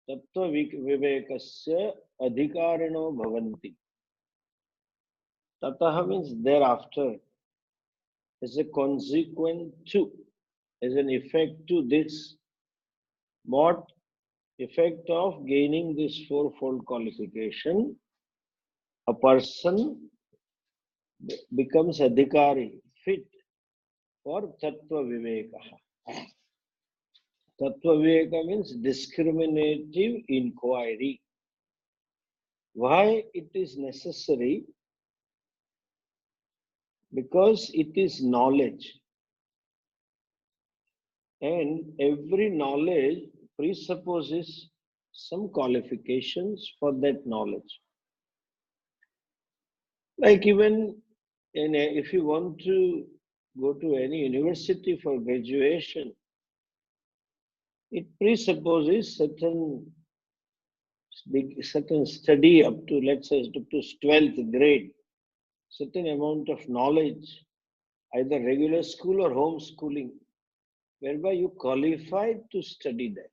Tattvavivekasya adhikarino bhavanti. Tataha means thereafter, as a consequent to, as an effect to this. What effect of gaining this fourfold qualification? A person becomes adhikari, fit for tattva viveka. Tattva viveka means discriminative inquiry. Why it is necessary? Because it is knowledge. And every knowledge presupposes some qualifications for that knowledge. Like even if you want to go to any university for graduation, it presupposes certain study up to, let's say, up to 12th grade, certain amount of knowledge, either regular school or homeschooling, whereby you qualified to study that.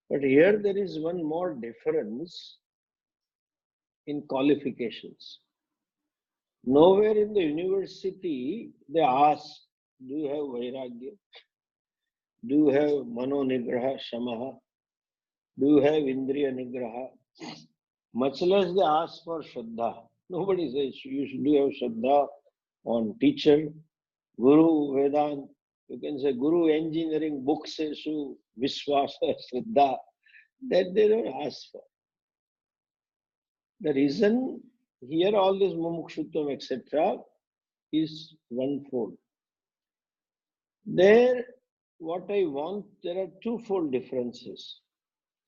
But here there is one more difference in qualifications. Nowhere in the university they ask, do you have vairagya? Do you have mano nigraha, shamaha? Do you have indriya nigraha? Much less they ask for shraddha. Nobody says you should have shraddha on teacher, guru, vedant. You can say guru engineering book says you viswasa, shraddha. That they don't ask for. The reason here all this mumukshutvam etc. is onefold. There, what I want, there are twofold differences.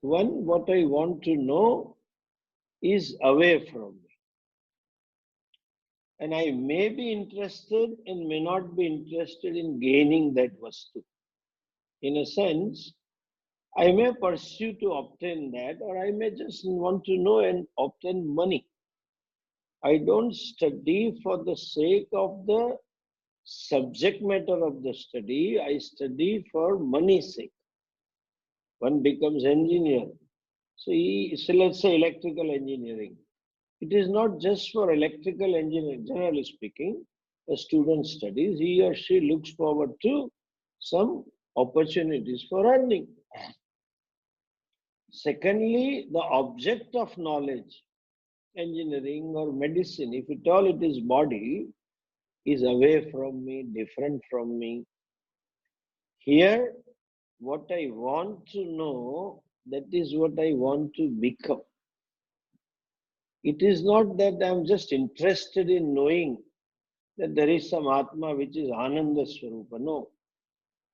One, what I want to know is away from me. And I may be interested and may not be interested in gaining that vastu. In a sense, I may pursue to obtain that, or I may just want to know and obtain money. I don't study for the sake of the subject matter of the study. I study for money's sake. One becomes engineer. So let's say electrical engineering. It is not just for electrical engineering. Generally speaking, a student studies, he or she looks forward to some opportunities for earning. Secondly, the object of knowledge, engineering or medicine, if at all it is body, is away from me, different from me. Here, what I want to know, that is what I want to become. It is not that I am just interested in knowing that there is some Atma which is Ananda Swarupa. No,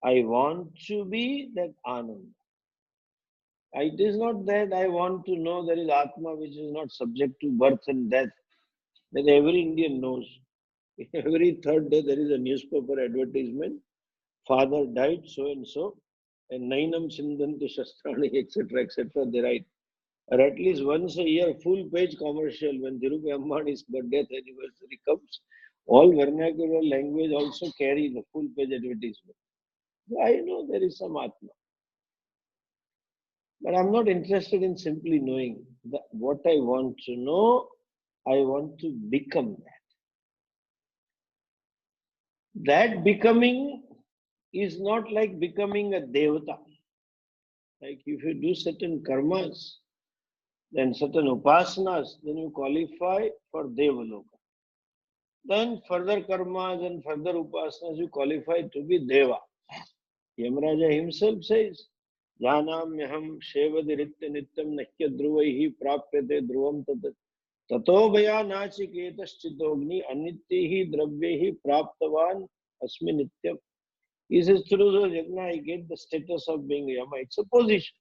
I want to be that Ananda. It is not that I want to know there is Atma which is not subject to birth and death. That every Indian knows. Every third day there is a newspaper advertisement. Father died so and so, and Nainam Sindanti Shastrani, etc., etc. They write. Or at least once a year, full page commercial when Dhirubhai Ambani's death anniversary comes. All vernacular language also carry the full page advertisement. So I know there is some Atma. But I'm not interested in simply knowing. What I want to know, I want to become that. That becoming is not like becoming a devata. Like if you do certain karmas, then certain upasanas, then you qualify for Devaloka. Then further karmas and further upasanas, you qualify to be Deva. Yamaraja himself says, Janamyaham Shevadiritya Nityam Nakya Druvaihi Prapyate Dhruvam Tatat Tato Bhaya Nachiketasthitogni Anityehi Dravyehi Praptavan Asmi Nityam. He says, through the yajna, I get the status of being Yama. It's a position.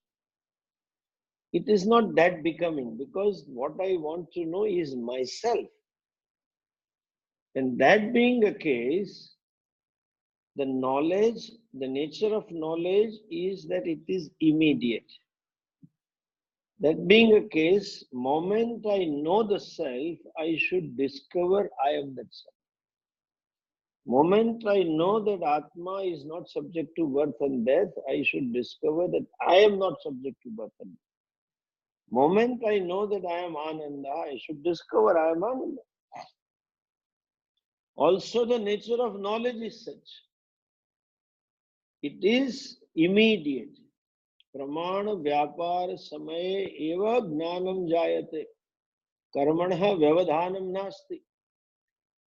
It is not that becoming, because what I want to know is myself. And that being the case, the knowledge, the nature of knowledge is that it is immediate. That being the case, moment I know the self, I should discover I am that self. Moment I know that Atma is not subject to birth and death, I should discover that I am not subject to birth and death. Moment I know that I am Ananda, I should discover I am Ananda. Also, the nature of knowledge is such. It is immediate. Pramana vyapar samaye eva gnanam jayate. Karmanah vyavadhanam nasti.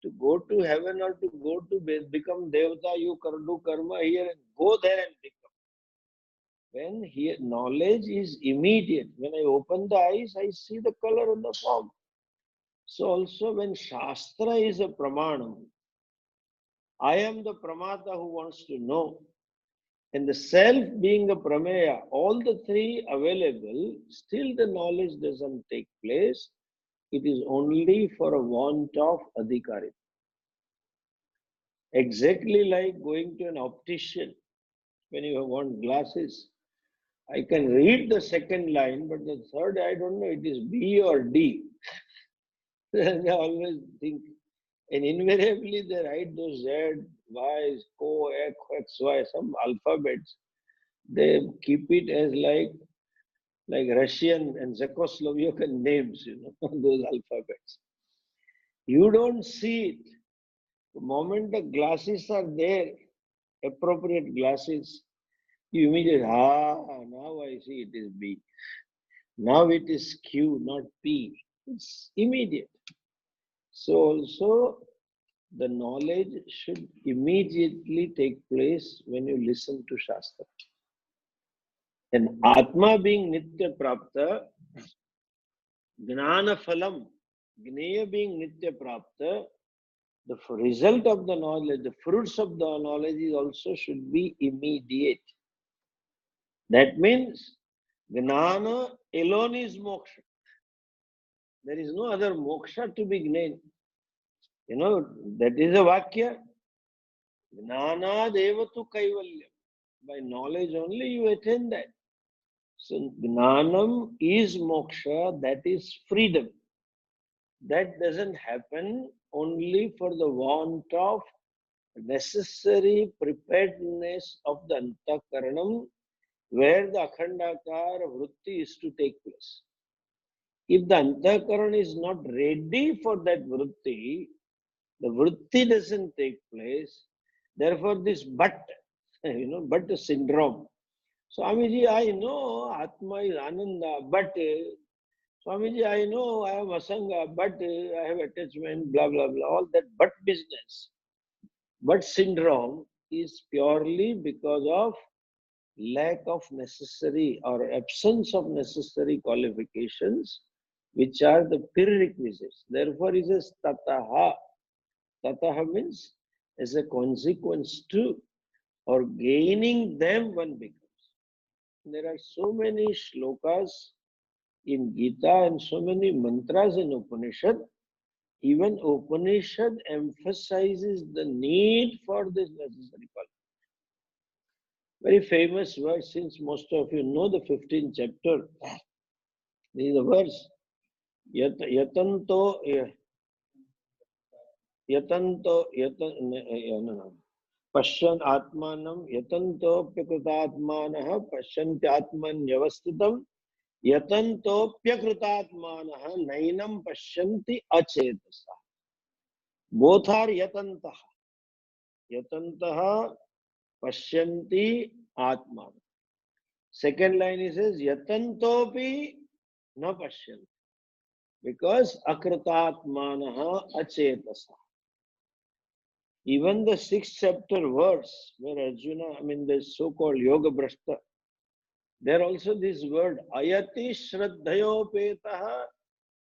To go to heaven or to go to become Devata, you do karma here and go there and become. When here knowledge is immediate, when I open the eyes, I see the color and the form. So also when Shastra is a pramanam, I am the pramata who wants to know. And the self being the prameya, all the three available, still the knowledge doesn't take place. It is only for a want of adhikari. Exactly like going to an optician when you want glasses. I can read the second line, but the third, I don't know, it is B or D. I always think, and invariably they write those Z, Y, Co, X, Y, some alphabets. They keep it as like Russian and Czechoslovakian names, those alphabets. You don't see it. The moment the glasses are there, appropriate glasses, you immediately, now I see it is B. Now it is Q, not P. It's immediate. So also the knowledge should immediately take place when you listen to Shastra. And Atma being Nitya Prapta, Gnana Phalam, Gneya being Nitya Prapta, the result of the knowledge, the fruits of the knowledge is also should be immediate. That means Gnana alone is moksha. There is no other moksha to be gained. That is a vakya. Gnana devatu kaivalyam. By knowledge only you attain that. So gnanam is moksha, that is freedom. That doesn't happen only for the want of necessary preparedness of the antakaranam, where the akhandakar vritti is to take place. If the antakaran is not ready for that vritti, the vritti doesn't take place. Therefore, this but syndrome. Swamiji, I know Atma is Ananda, but Swamiji, I know I am Asanga, but I have attachment, blah, blah, blah, all that but business. But syndrome is purely because of lack of necessary or absence of necessary qualifications, which are the prerequisites. Therefore, it says tataha. Tataha means as a consequence to or gaining them one becomes. There are so many shlokas in Gita and so many mantras in Upanishad. Even Upanishad emphasizes the need for this necessary qualification. Very famous verse, since most of you know the 15th chapter. This is the verse. Yatanto Pashyan Atmanam Yatantopyakritaatmanah Pashyantyatmanyavasthitam Yatantopyakritaatmanah Nainam Pashyanti Achetasa. Both are Yatantaha. Yatantaha Pashyanti Atman. Second line is says Yatantopi na Pashyanti. Because Akritatmanaha Achetasa. Even the 6th chapter verse where Arjuna, the so-called Yoga Brashta, there also this word Ayati Shraddhayopetaha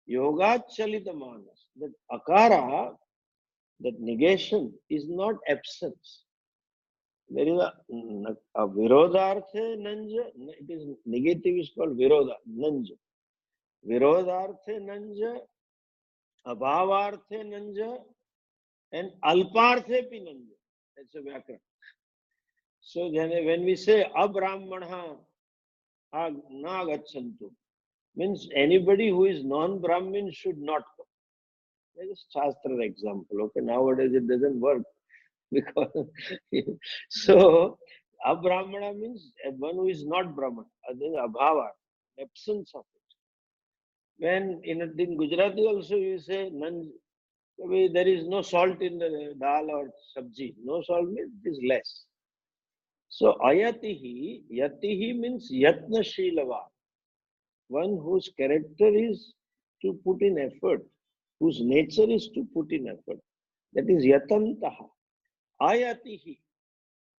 Yogachalita Manas. That Akara, that negation, is not absence. There is a Virodharthe Nanja, it is negative is called Virodha, Nanja. Virodharthe Nanja, Abhavarthe Nanja, and Alparthe Pinanja. That's a Vyakran. So then when we say Abrahmana na gachantu, means anybody who is non-Brahmin should not come. There is Shastra example. Okay, nowadays it doesn't work. Because so Abrahmana means one who is not Brahman, other Abhava, absence of it. When in Gujarati also you say none, there is no salt in the dal or sabji. No salt means it is less. So yatihi means yatna shilava, one whose character is to put in effort, whose nature is to put in effort. That is yatantaha. Ayatihi.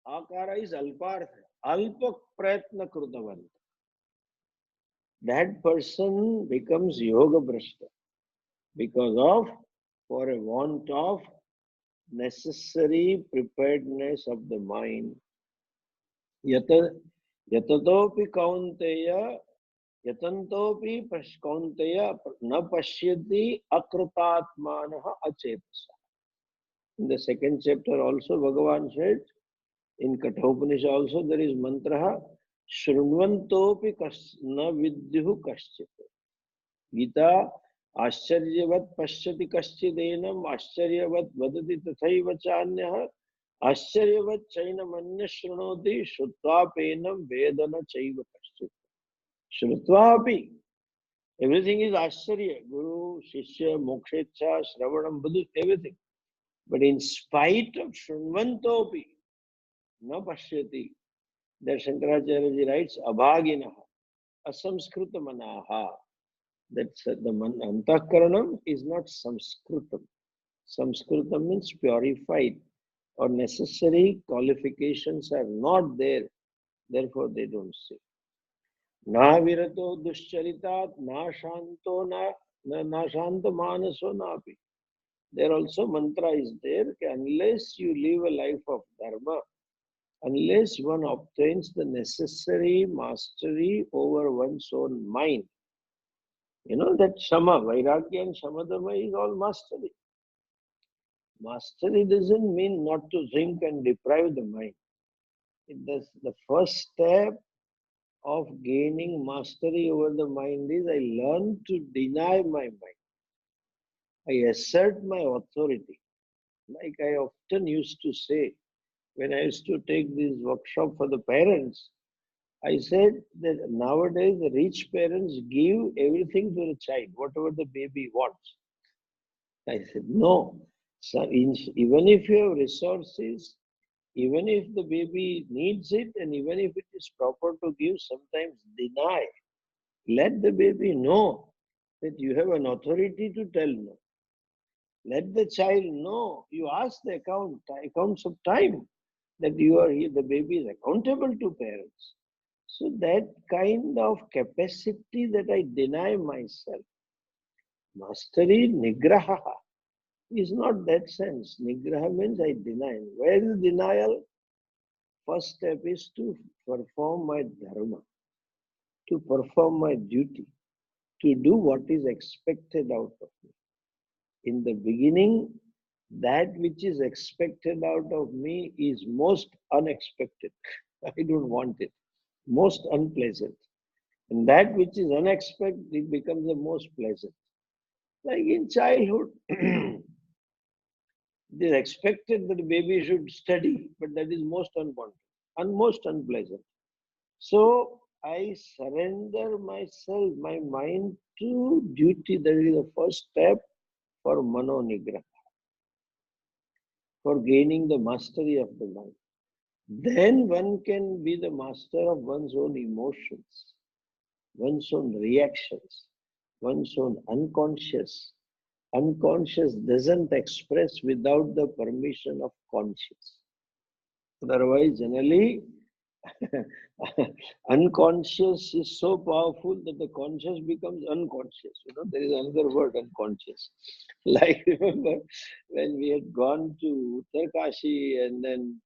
Akara is alpartha. Alpak prayatna krutavan. That person becomes yoga brashta because of, for a want of necessary preparedness of the mind. Yatatopi kaunteya, yatantopi kaunteya na pashyati akritatmanaha achetasa. In the second chapter also Bhagavan said, in Kathopanishad also there is mantra, Shrunvantopi na vidyuhu kaschit. Gita, Ascharyavat pashyati kaschidenam, Ascharyavat vadati tathaiva chanyah, Ascharyavat chainamanya shrunoti, Shrutvapenam vedana chaiva kaschit. Shrutvapi. Everything is Ascharya. Guru, Shishya, Mokshecha, Shravanam, Buddhist, everything. But in spite of Shrunvantopi, na pashyati, that Shankaracharya writes, Abhaginaha, Asamskrita manaha. That's the Antakaranam is not Samskritam. Samskritam means purified, or necessary qualifications are not there, therefore they don't say. Na virato duscharitat, na shanto na shanta manaso napi. There also mantra is there, unless you live a life of dharma, unless one obtains the necessary mastery over one's own mind. You know that Shama, Vairagya and Shamadama is all mastery. Mastery doesn't mean not to think and deprive the mind. It does, the first step of gaining mastery over the mind is I learn to deny my mind. I assert my authority. Like I often used to say, when I used to take this workshop for the parents, I said that nowadays the rich parents give everything to the child, whatever the baby wants. I said, no. So even if you have resources, even if the baby needs it, and even if it is proper to give, sometimes deny. Let the baby know that you have an authority to tell no. Let the child know. You ask the accounts of time, that you are here, the baby is accountable to parents. So that kind of capacity that I deny myself. Mastery, nigraha, is not that sense. Nigraha means I deny. Where is denial? First step is to perform my dharma, to perform my duty, to do what is expected out of me. In the beginning, that which is expected out of me is most unexpected. I don't want it. Most unpleasant. And that which is unexpected, it becomes the most pleasant. Like in childhood, it is expected that the baby should study, but that is most unwanted and most unpleasant. So I surrender myself, my mind to duty. That is the first step for mano nigraha, for gaining the mastery of the mind. Then one can be the master of one's own emotions, one's own reactions, one's own unconscious. Unconscious doesn't express without the permission of conscious. Otherwise, generally, unconscious is so powerful that the conscious becomes unconscious. You know, there is another word, unconscious. Like, remember, when we had gone to Uttarkashi and then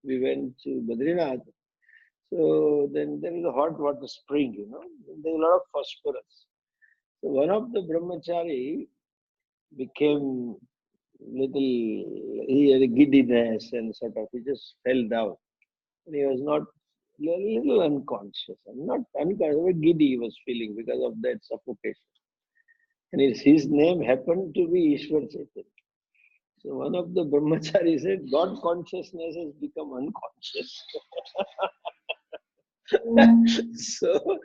we went to Badrinath, so then there is a hot water spring, you know, there's a lot of phosphorus. So one of the brahmachari became little, he had a giddiness and sort of, he just fell down. And he was not, a little unconscious, and not unconscious, but giddy he was feeling because of that suffocation. And his name happened to be Ishwar Chaitanya. So one of the brahmachari said, God consciousness has become unconscious. So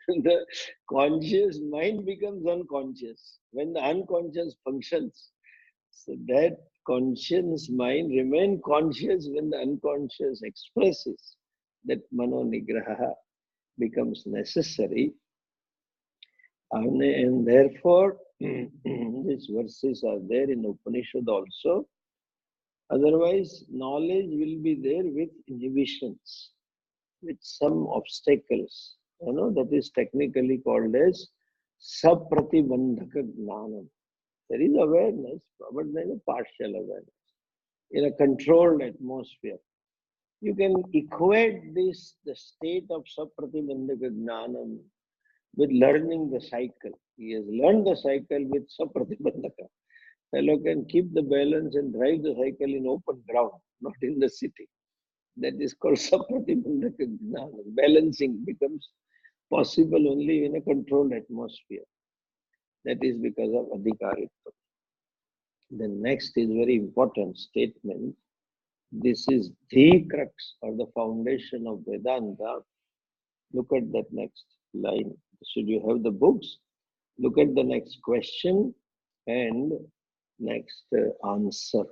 the conscious mind becomes unconscious when the unconscious functions. So that conscious mind remains conscious when the unconscious expresses. That mano nigraha becomes necessary. And therefore, these verses are there in Upanishad also. Otherwise, knowledge will be there with inhibitions, with some obstacles. That is technically called as sapratibandhaka gnanam. There is awareness, but there is a partial awareness in a controlled atmosphere. You can equate this, the state of sapratibandhaka gnanam, with learning the cycle. He has learned the cycle with sapratibandhaka. Fellow can keep the balance and drive the cycle in open ground, not in the city. That is called sapratibandhaka gnanam. Balancing becomes possible only in a controlled atmosphere. That is because of adhikaritva. The next is very important statement. This is the crux or the foundation of Vedanta. Look at that next line. Should you have the books? Look at the next question and next answer.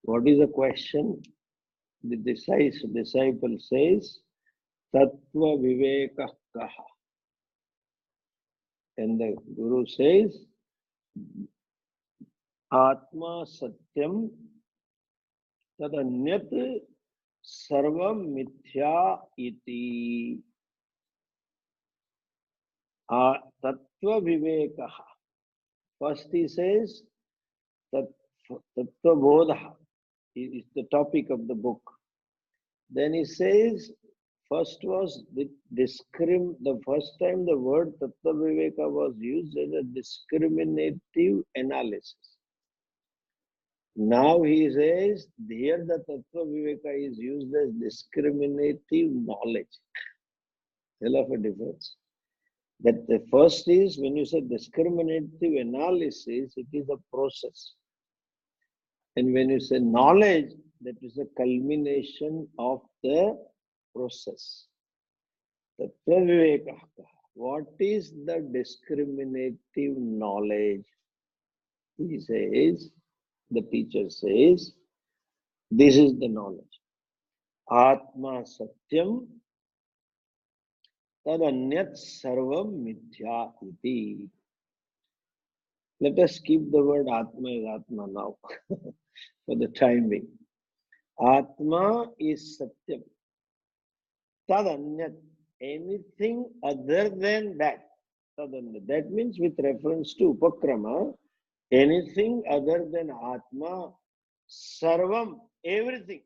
What is the question? The disciple says, Tattvabodha kaha. And the Guru says, Atma satyam tadanyat sarvam mithya iti. Tattvabodha. First he says, Tattvabodha is the topic of the book. Then he says, first was the first time the word Tattvaviveka was used as a discriminative analysis. Now he says, here the Tattvaviveka is used as discriminative knowledge. Hell of a difference. That the first is, when you say discriminative analysis, it is a process. And when you say knowledge, that is a culmination of the process. Tattvaviveka. What is the discriminative knowledge? He says, the teacher says, this is the knowledge. Atma satyam tadanyat sarvam mithya iti. Let us keep the word Atma as Atma now for the time being. Atma is Satyam. Tadanyat, anything other than that. Tadanyat. That means with reference to Upakrama, anything other than Atma, Sarvam, everything.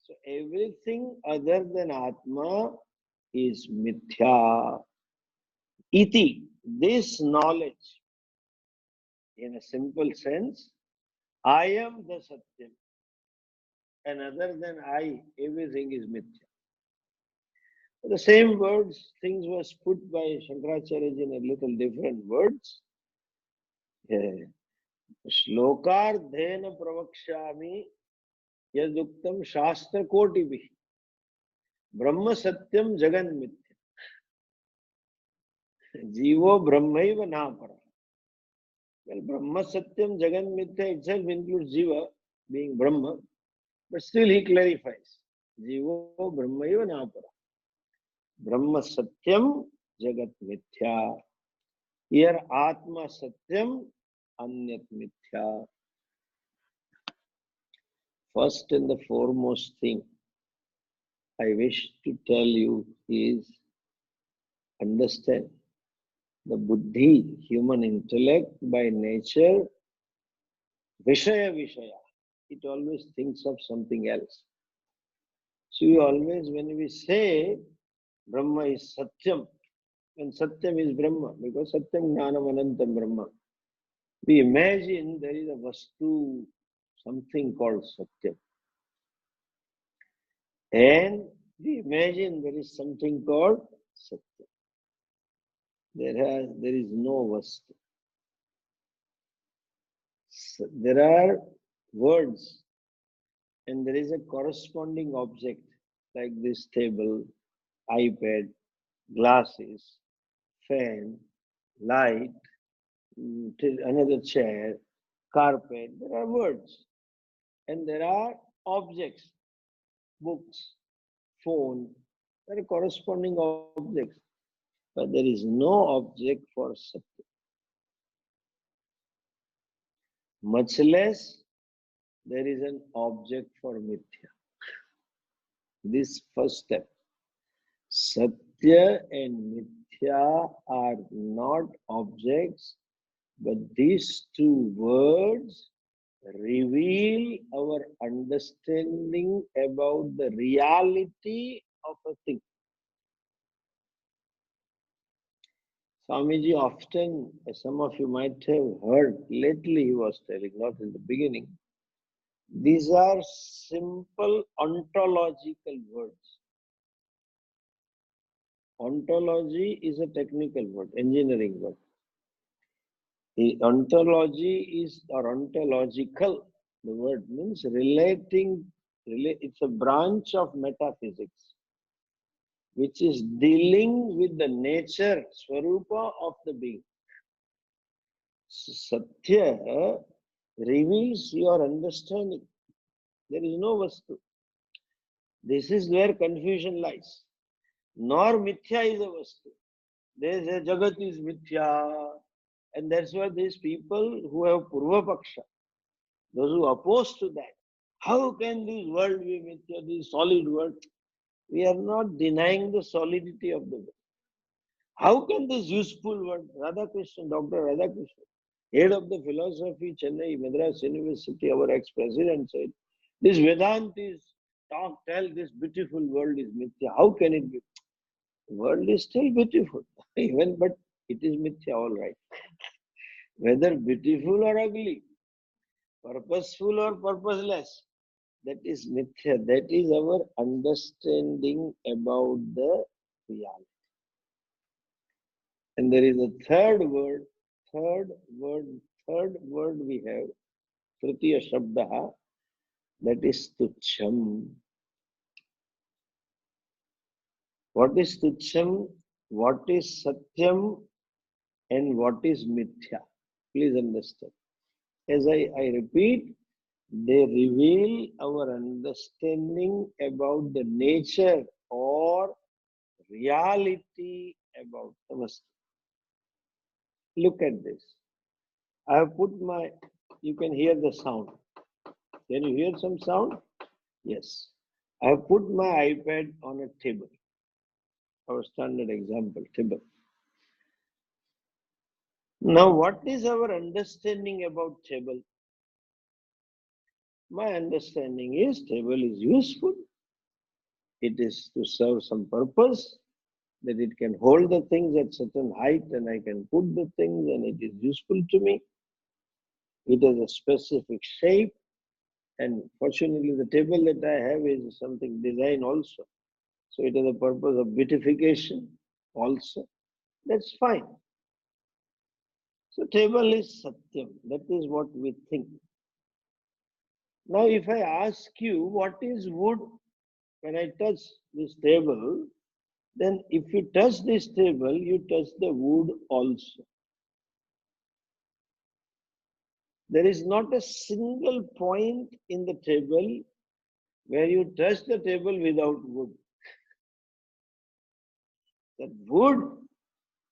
So everything other than Atma is Mithya. Iti, this knowledge, in a simple sense, I am the Satyam. And other than I, everything is Mithya. The same words, things was put by Shankaracharya in a little different words. Shlokardhena pravakshami yaduktam shastra kotibhi brahma satyam jagan mithya jivo brahmaiva napara. Well, brahma satyam jagan mithya itself includes jiva being brahma, but still he clarifies jivo brahmaiva napara. Brahma satyam jagat mithya. Here atma satyam anyat mithya. First and the foremost thing I wish to tell you is understand the buddhi, human intellect by nature, vishaya. It always thinks of something else. So we always, when we say Brahma is Satyam, and Satyam is Brahma, because Satyam Jnanam Anantam Brahma, we imagine there is a Vastu, something called Satyam. And we imagine there is something called Satyam. There is no Vastu. There are words and there is a corresponding object like this table, iPad, glasses, fan, light, another chair, carpet. There are words and there are objects, books, phone. There are corresponding objects, but there is no object for Satya. Much less there is an object for Mithya. This first step. Satya and Mithya are not objects, but these two words reveal our understanding about the reality of a thing. Swamiji often, as some of you might have heard, lately he was telling, not in the beginning, these are simple ontological words. Ontology is a technical word, engineering word. The ontology is, or ontological, the word means relating, it's a branch of metaphysics, which is dealing with the nature, swarupa of the being. Satya reveals your understanding. There is no vastu. This is where confusion lies. Nor mithya is a vastu. They say Jagat is mithya. And that's why these people who have Purva Paksha, those who oppose to that, how can this world be mithya, this solid world? We are not denying the solidity of the world. How can this useful word, Radhakrishnan, Dr. Radhakrishnan, head of the philosophy, Chennai, Madras University, our ex-president said, this Vedant is tell this beautiful world is mithya. How can it be? The world is still beautiful, even but it is mithya, all right. Whether beautiful or ugly, purposeful or purposeless, that is mithya. That is our understanding about the reality. And there is a third word we have, Tritiya Shabda, that is Tucham. What is Tucham? What is Satyam? And what is Mithya? Please understand. As I repeat, they reveal our understanding about the nature or reality about the Vastu. Look at this. I have put my, you can hear the sound. Can you hear some sound? Yes. I have put my iPad on a table. Our standard example, table. Now, what is our understanding about table? My understanding is table is useful. It is to serve some purpose, that it can hold the things at certain height and I can put the things and it is useful to me. It has a specific shape, and fortunately the table that I have is something design also. So it has a purpose of beautification also. That's fine. So table is Satyam. That is what we think. Now if I ask you what is wood, when I touch this table, then if you touch this table, you touch the wood also. There is not a single point in the table where you touch the table without wood. That wood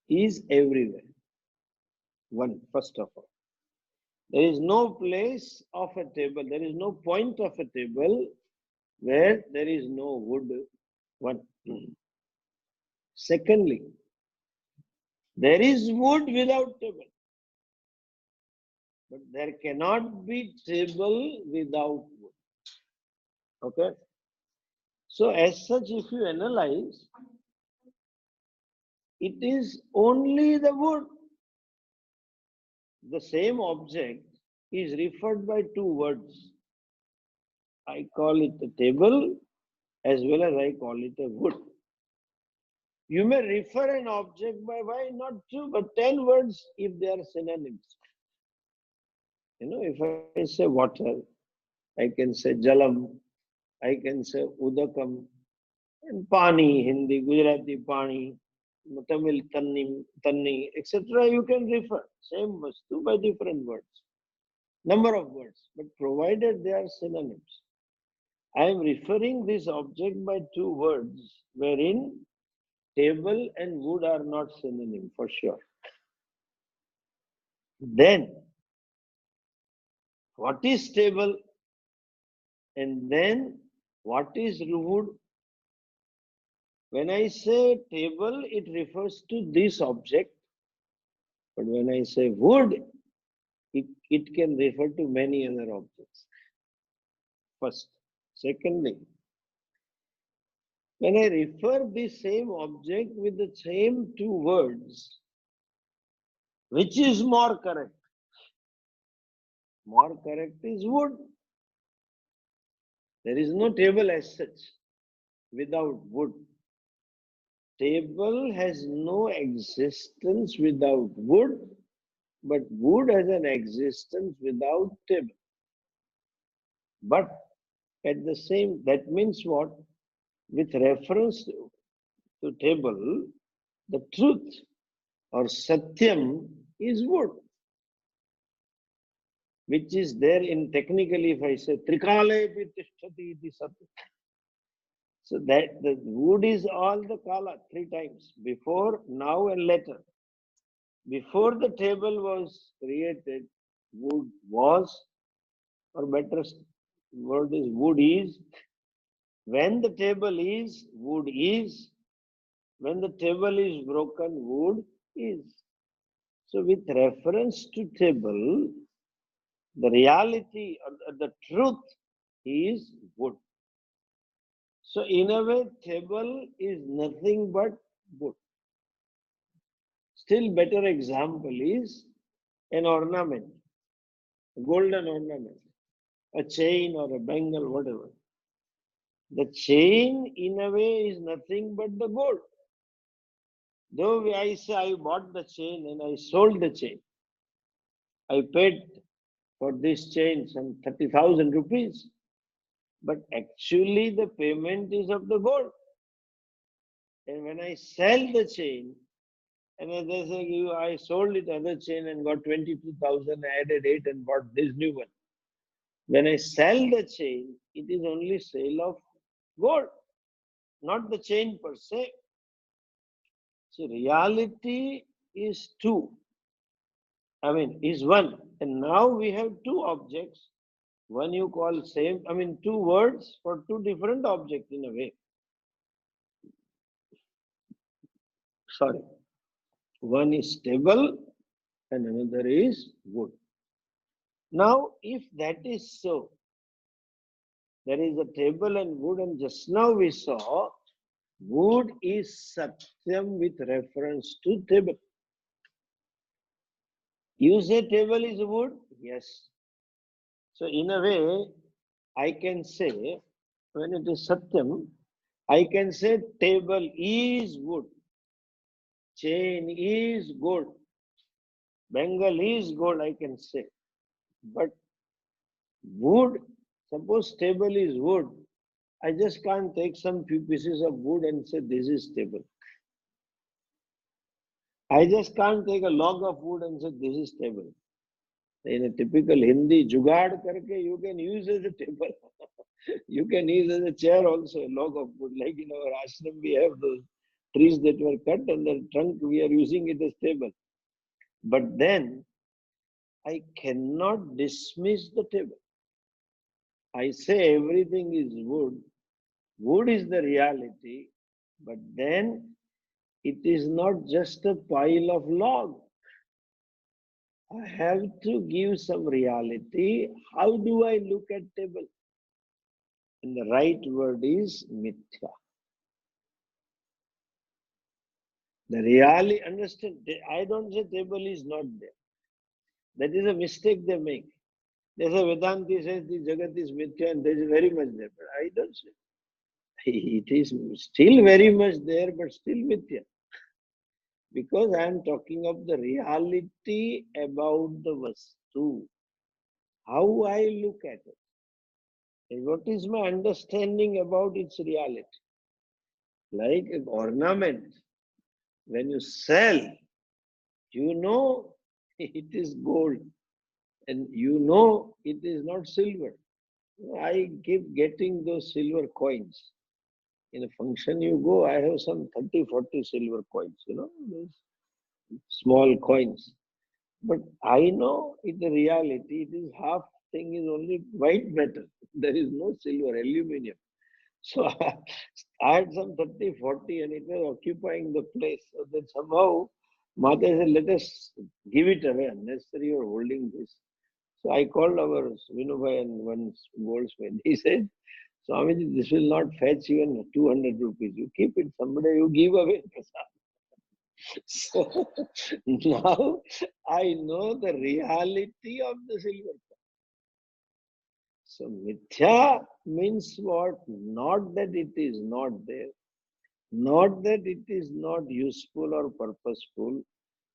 is everywhere. One, first of all. There is no place of a table, there is no point of a table where there is no wood. One. Secondly, there is wood without table. But there cannot be table without wood. Okay? So as such, if you analyze, it is only the wood. The same object is referred by two words. I call it a table as well as I call it a wood. You may refer an object by why not two, but 10 words if they are synonyms. If I say water, I can say jalam, I can say udakam, and pani, Hindi, Gujarati pani, Tamil tanni, etc. You can refer same vastu by different words, number of words, but provided they are synonyms. I am referring this object by two words, wherein table and wood are not synonym for sure. Then, what is table? And then, what is wood? When I say table, it refers to this object. But when I say wood, it can refer to many other objects. First. Secondly, when I refer the same object with the same two words, which is more correct? More correct is wood. There is no table as such without wood. Table has no existence without wood, but wood has an existence without table. But at the same, that means what? With reference to table, the truth or satyam is wood, which is there in technically, if I say trikale tishtati iti satyam. So that the wood is all the kala, three times, before, now and later. Before the table was created, wood was, or better word is wood is. When the table is, wood is. When the table is broken, wood is. So with reference to table, the reality or the truth is wood. So in a way, table is nothing but wood. Still better example is an ornament, a golden ornament, a chain or a bangle, whatever. The chain in a way is nothing but the gold. Though I say I bought the chain and I sold the chain, I paid for this chain some 30,000 rupees, but actually the payment is of the gold. And when I sell the chain, and as I say, I sold it other chain and got 22,000, added 8 and bought this new one. When I sell the chain, it is only sale of gold, not the chain per se. So reality is two. Is one. And now we have two objects. One you call same, two words for two different objects in a way. Sorry. One is table and another is wood. Now, if that is so, there is a table and wood, and just now we saw wood is satyam with reference to table. You say table is wood? Yes. So in a way, I can say, when it is satyam, I can say table is wood, chain is gold, bangle is gold, I can say. But wood, suppose table is wood, I just can't take some few pieces of wood and say this is table. I just can't take a log of wood and say this is table. In a typical Hindi, jugaad karke, you can use as a table. You can use as a chair also, a log of wood. Like in our ashram, we have those trees that were cut and the trunk, we are using it as table. But then, I cannot dismiss the table. I say everything is wood. Wood is the reality. But then, it is not just a pile of log. I have to give some reality. How do I look at table? And the right word is mithya. The reality, understand, I don't say table is not there. That is a mistake they make. They say Vedanti says the Jagat is mithya and there is very much there. But I don't say. It is still very much there, but still mithya. Because I am talking of the reality about the vastu. how I look at it, and what is my understanding about its reality. Like an ornament, when you sell, you know it is gold and you know it is not silver. I keep getting those silver coins. In a function you go, I have some 30, 40 silver coins, these small coins. But I know in the reality, it is half thing is only white metal. There is no silver, aluminum. So I had some 30, 40 and it was occupying the place. So that somehow Mata said, let us give it away, unnecessary or holding this. So I called our Vinubhai and one goldsmith. He said, Swamiji, this will not fetch even 200 rupees. You keep it, somebody you give away. So now I know the reality of the silver. So mithya means what? Not that it is not there, not that it is not useful or purposeful.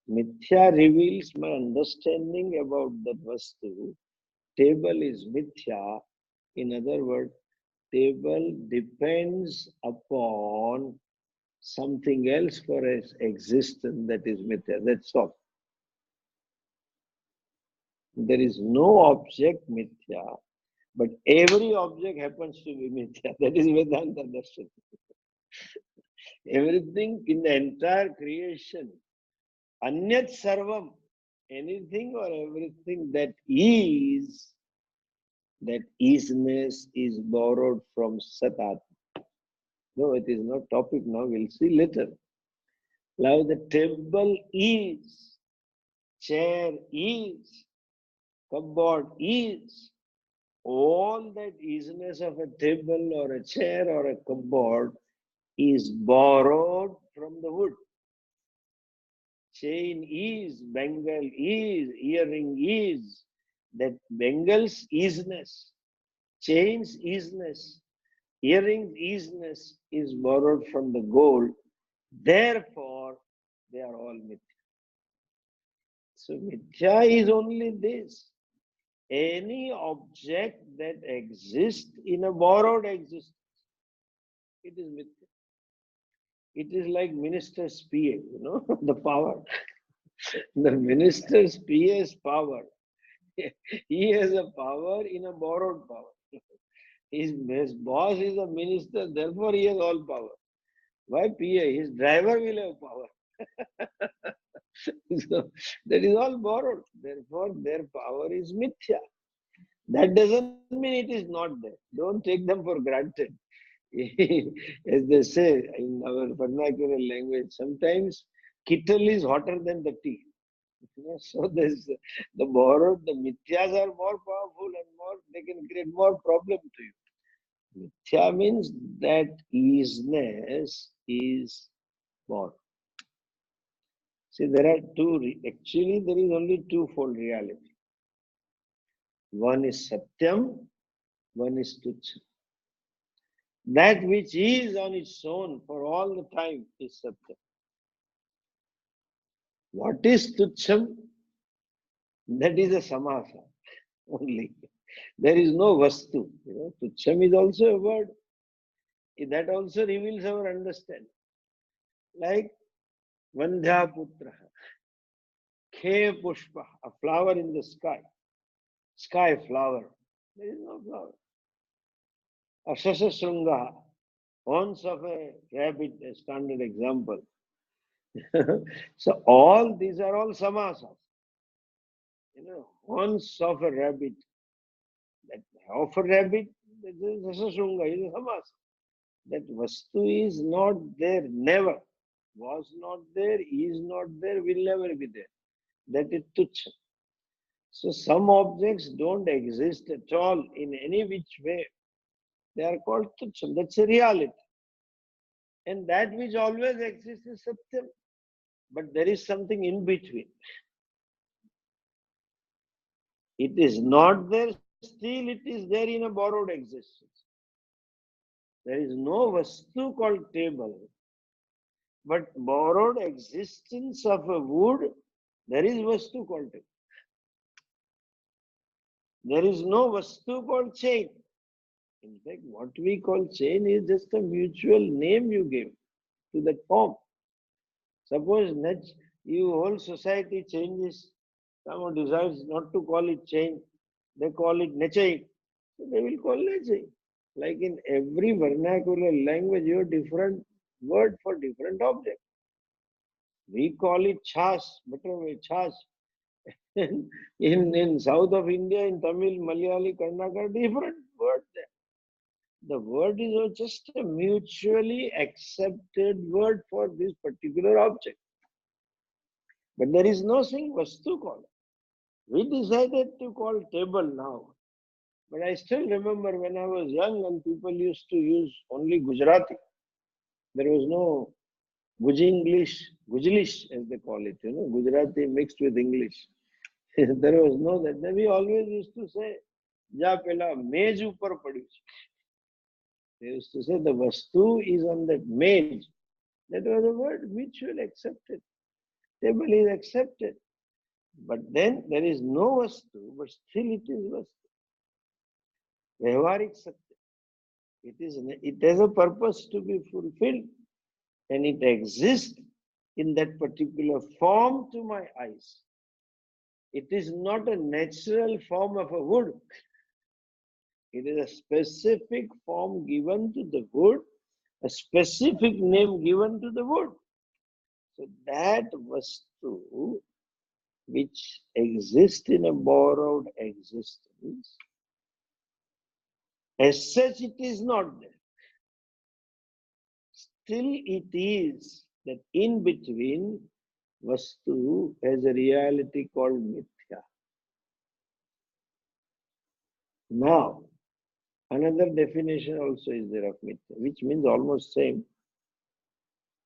Mithya reveals my understanding about that vastu. Table is mithya. In other words, table depends upon something else for its existence, that is mithya. That's all. There is no object mithya, but every object happens to be mithya. That is Vedanta Darshan. Everything in the entire creation, anyat sarvam, anything or everything that isness is borrowed from Satat. No, it is not topic now, we'll see later. Now the table is, chair is, cupboard is, all that isness of a table or a chair or a cupboard is borrowed from the wood. Chain is, bangle is, earring is, that bangles isness, chains isness, earrings isness is borrowed from the gold. Therefore, they are all mithya. So mithya is only this. Any object that exists in a borrowed existence, it is mithya. It is like minister's PA, the power. The minister's PA's power. He has a power in a borrowed power. His boss is a minister, therefore he has all power. Why PA? His driver will have power. So that is all borrowed. Therefore, their power is mithya. That doesn't mean it is not there. Don't take them for granted. As they say in our vernacular language, sometimes kettle is hotter than the tea. So there's the borrowed, the mithyas are more powerful and more, they can create more problem to you. Mithya means that isness is borrowed. See, there are actually there is only twofold reality. One is Satyam, one is Tucham. That which is on its own for all the time is Satyam. What is Tucham? That is a samasa only. There is no vastu. Tucham is also a word. That also reveals our understanding. Like Vandhya Putra, Khe Pushpa, a flower in the sky. Sky flower. There is no flower. Ashasha Srunga, horns of a rabbit, a standard example. So all these are all samasas. Horns of a rabbit. That of a rabbit, this is Ashashrunga, is a samasa. That vastu is not there, never. Was not there, is not there, will never be there. That is tuchha. So some objects don't exist at all in any which way. They are called tuchha. That's a reality. And that which always exists is satyam. But there is something in between. It is not there, still it is there in a borrowed existence. There is no vastu called table. But borrowed existence of a wood, there is vastu called table. There is no vastu called chain. In fact, what we call chain is just a mutual name you give to that form. Suppose you whole society changes, someone decides not to call it chain, they call it nachain. So they will call nachain. Like in every vernacular language, you have different word for different object. We call it chas, buttermilk, chas. in south of India, in Tamil, Malayali, Kannada, different word there. The word is just a mutually accepted word for this particular object. But there is no thing vastu called. We decided to call table now. But I still remember when I was young and people used to use only Gujarati. There was no Gujlish as they call it, Gujarati mixed with English. There was no that. Then we always used to say, Ja pela mej upar padyu છે. They used to say the vastu is on that mej. That was a word mutually accepted. Table is accepted. But then there is no vastu, but still it is vastu. Vyavaharik satya. It has a purpose to be fulfilled, and it exists in that particular form to my eyes. It is not a natural form of a wood. It is a specific form given to the wood, a specific name given to the wood. So that vastu which exists in a borrowed existence, as such it is not there. Still it is that in between vastu has a reality called mithya. Now, another definition also is there of mithya, which means almost same.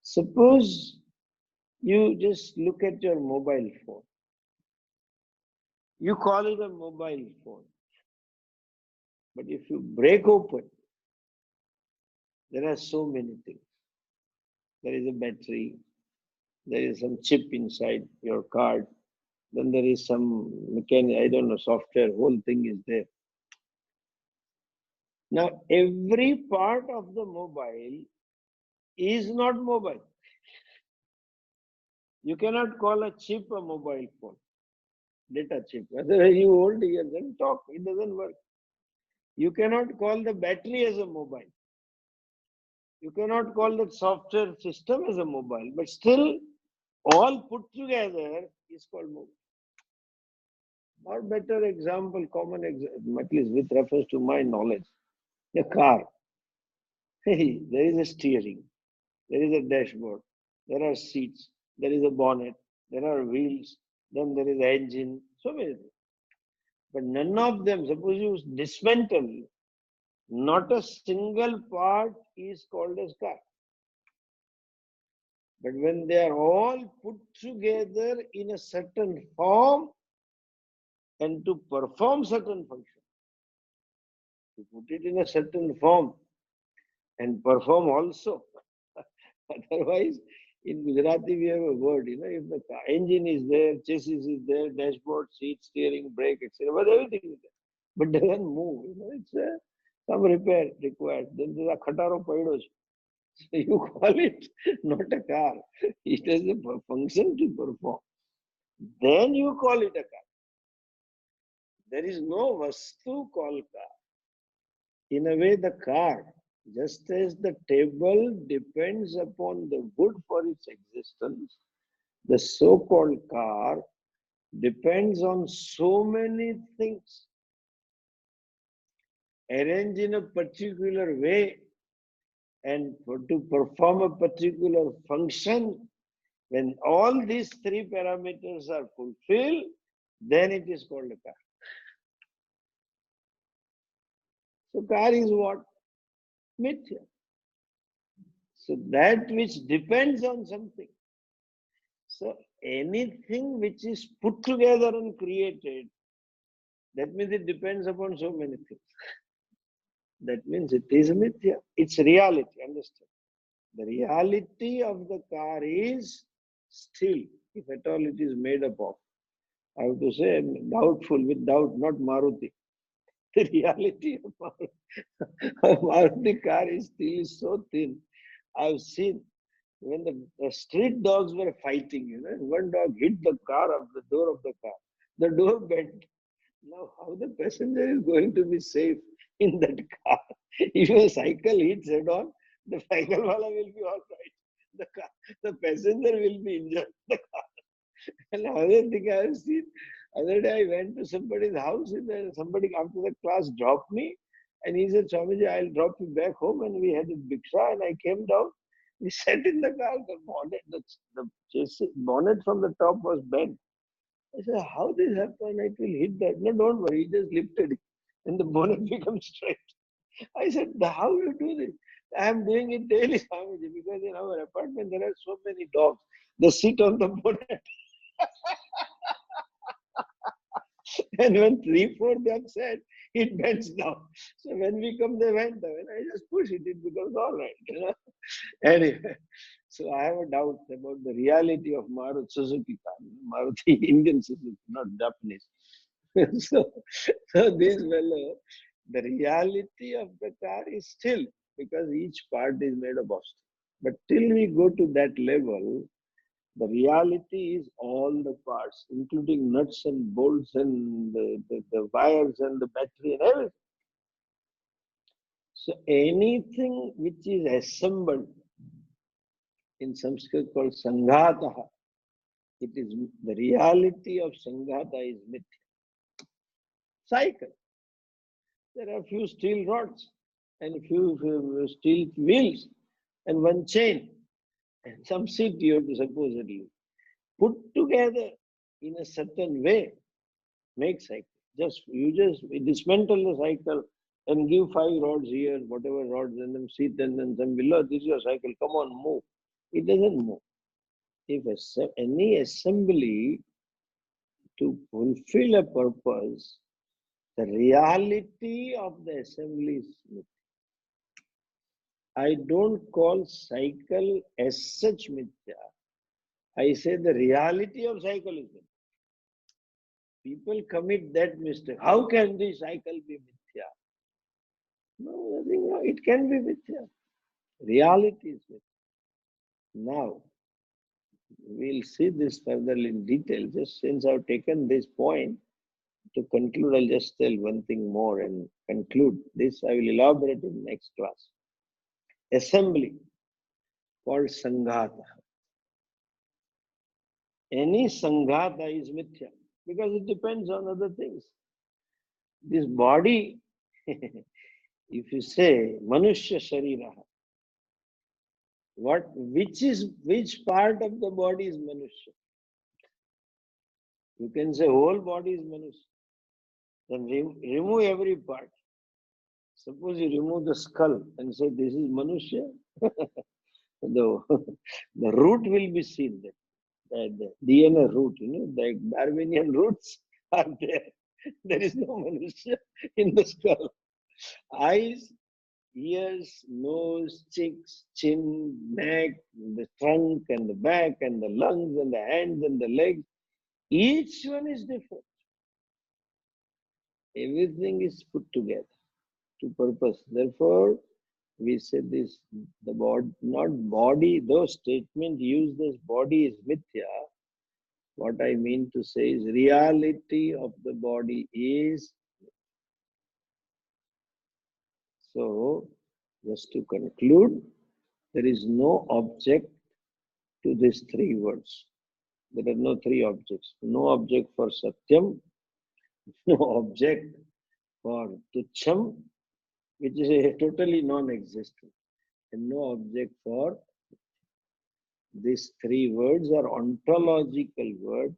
Suppose you just look at your mobile phone. You call it a mobile phone. But if you break open, there are so many things. There is a battery, there is some chip inside your card, then there is some software, whole thing is there. Now, every part of the mobile is not mobile. You cannot call a chip a mobile phone, data chip. Otherwise, you hold here, then talk. It doesn't work. You cannot call the battery as a mobile. You cannot call that software system as a mobile. But still, all put together is called mobile. Or better example, common example, at least with reference to my knowledge, a car. Hey, there is a steering, there is a dashboard, there are seats, there is a bonnet, there are wheels, then there is an engine, so many things. But none of them, suppose you dismantle, not a single part is called as car. But when they are all put together in a certain form and to perform certain function, to put it in a certain form and perform also. Otherwise, in Gujarati, we have a word, if the engine is there, chassis is there, dashboard, seat, steering, brake, etc., but everything is there. But doesn't move, it's some repair required. Then there are khataro paidos. So you call it not a car. It has a function to perform. Then you call it a car. There is no vastu called car. In a way, the car, just as the table depends upon the wood for its existence, the so-called car depends on so many things arranged in a particular way, and to perform a particular function. When all these three parameters are fulfilled, then it is called a car. So car is what? Mithya. So that which depends on something. So anything which is put together and created, that means it depends upon so many things. That means it is mithya. It's reality, understand? The reality of the car is still, if at all it is made up of. I have to say, doubtful, with doubt, not Maruti. The reality of Maruti car is still so thin. I've seen when the street dogs were fighting, one dog hit the car of the door of the car. The door bent. Now, how the passenger is going to be safe in that car? If a cycle hits head on, the cycle wala will be all right. The passenger will be injured. And another thing I have seen, other day I went to somebody's house and then somebody after the class dropped me and he said, Swamiji, I'll drop you back home. And we had a biksha and I came down. We sat in the car, the bonnet, the chassis, bonnet from the top was bent. I said, how this happened? It will hit that. No, don't worry, he just lifted it and the bonnet becomes straight. I said, how you do this? I am doing it daily, Swamiji, because in our apartment there are so many dogs. They sit on the bonnet. And when 3, 4 ducks said, it bends down. So when we come, they went down. And I just push it, it becomes all right. Anyway, so I have a doubt about the reality of Maruti Suzuki car. Maruti Indian Suzuki, not Japanese. so, so this fellow, the reality of the car is still, because each part is made of steel. But till we go to that level, the reality is all the parts, including nuts and bolts and the wires and the battery and everything. So anything which is assembled in Sanskrit called Sanghata, it is the reality of Sanghata is mithya. Cycle. There are few steel rods and a few steel wheels and one chain and some seat you have to supposedly put together in a certain way, make cycle. You just dismantle the cycle and give 5 rods here, whatever rods, and then seat and then some below. This is your cycle. Come on, move. It doesn't move. If any assembly to fulfill a purpose, the reality of the assembly is mithya. I don't call cycle as such mithya. I say the reality of cycle is mithya. People commit that mistake. How can the cycle be mithya? No, nothing wrong. It can be mithya. Reality is mithya. Now, we'll see this further in detail. Just since I've taken this point, to conclude, I'll just tell one thing more and conclude. This I will elaborate in next class. Assembly called Sanghata. Any Sanghata is mithya because it depends on other things. This body, if you say Manushya Sharira, which part of the body is Manushya? You can say whole body is Manushya. Then remove every part. Suppose you remove the skull and say this is Manushya, the root will be seen there. The DNA root, the Darwinian roots are there. There is no Manushya in the skull. Eyes, ears, nose, cheeks, chin, neck, the trunk and the back and the lungs and the hands and the legs. Each one is different. Everything is put together to purpose. Therefore, we said this, the body, not body, those statements use this body is mithya. What I mean to say is reality of the body is. So, just to conclude, there is no object to these 3 words. There are no 3 objects. No object for Satyam, no object for Tucham, which is a totally non-existent, and no object for. These 3 words are ontological words.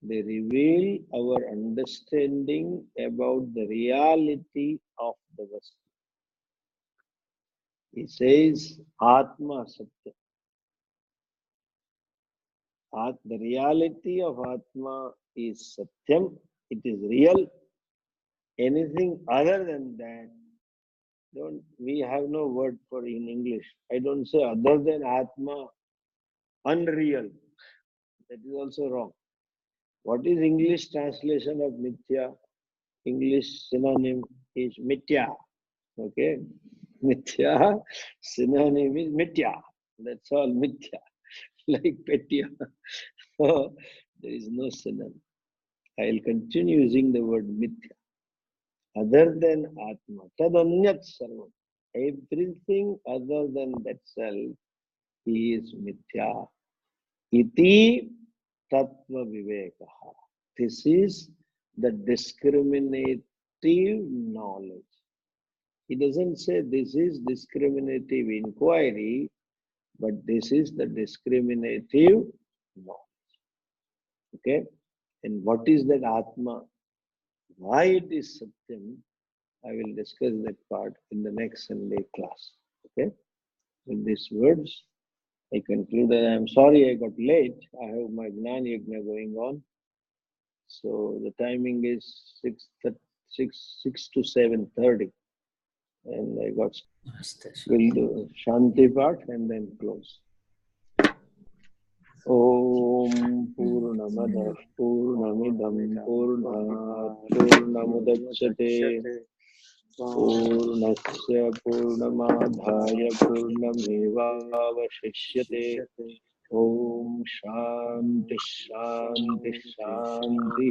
They reveal our understanding about the reality of the Vastu. He says, Atma Satya. The reality of Atma is Satyam. It is real. Anything other than that, we have no word for in English. I don't say other than Atma, unreal. That is also wrong. What is English translation of Mithya? English synonym is mithya. Okay, mithya synonym is mithya. That's all mithya, like petya. So there is no synonym. I will continue using the word mithya. Other than Atma, tadanyat sarvam. Everything other than that self is mithya. Iti tattva vivekaha. This is the discriminative knowledge. He doesn't say this is discriminative inquiry, but this is the discriminative knowledge. Okay? And what is that Atma? Why it is Satyam? I will discuss that part in the next Sunday class. Okay? With these words, I conclude. I am sorry I got late. I have my Gnan Yajna going on. So the timing is 6 to 7:30. And I got, we'll do Shanti part and then close. Om Purnamada Purnamidam Purnat Purnamudachyate Purnasya Purnamadhaya Purnamevavashishyate. Om Shanti Shanti Shanti.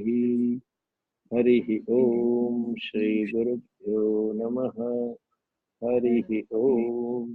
Harihi Om Shri Gurubhyo Namaha. Harihi Om.